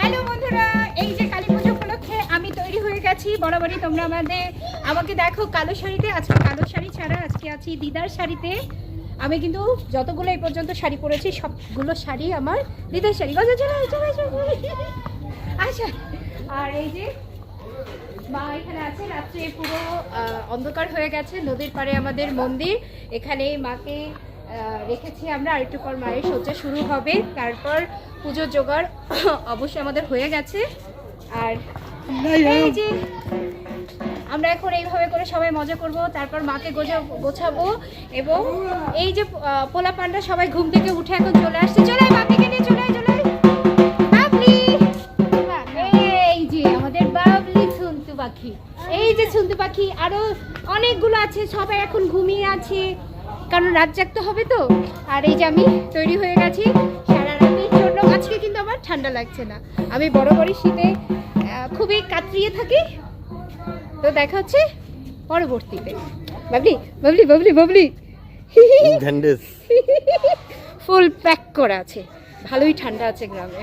Hello বন্ধুরা, এই যে কালী পুজো উপলক্ষে আমি তৈরি হয়ে গেছি বরাবরই। তোমরা আমাকে দেখো কালো শাড়িতে। আজকে কালো শাড়ি ছাড়া আজকে আছি দিদার শাড়িতে। আমি কিন্তু যতগুলো এই পর্যন্ত শাড়ি পরেছি সবগুলো শাড়ি আমার দিদার শাড়ি। আচ্ছা, আর এই যে মা এখানে আছে। রাত্রে পুরো অন্ধকার হয়ে গেছে। নদীর পাড়ে আমাদের মন্দির, এখানে মাকে রেখেছি আমরা। আরেকটু পর মায়ের সজ্জা শুরু হবে, তারপর পুজোর জোগাড় অবশ্যই আমাদের হয়ে গেছে। আর এই যে আমরা এখন এইভাবে করে সবাই মজা করব, তারপর মাকে গোছাবো। এবং এই যে পোলা পান্ডা সবাই ঘুম থেকে উঠে এখন চলে আসছে। চলে বাবলিকে নিয়ে চলে বাবলি। এই যে আমাদের বাবলি ছুন্তু পাখি, এই যে ছুন্তু পাখি আরো অনেকগুলো আছে। সবাই এখন ঘুমিয়ে আছে, কারণ রাত জাগতে হবে তো। আর এই যে আমি তৈরি হয়ে গেছি সারা রাতের জন্য। আজকে কিন্তু আমার ঠান্ডা লাগছে না, আমি বরাবরই শীতে খুবই কাতরিয়ে থাকি। তো দেখা হচ্ছে পরবর্তীতে। বাবলি বাবলি বাবলি বাবলি ফুল প্যাক করা আছে, ভালোই ঠান্ডা আছে গ্রামে।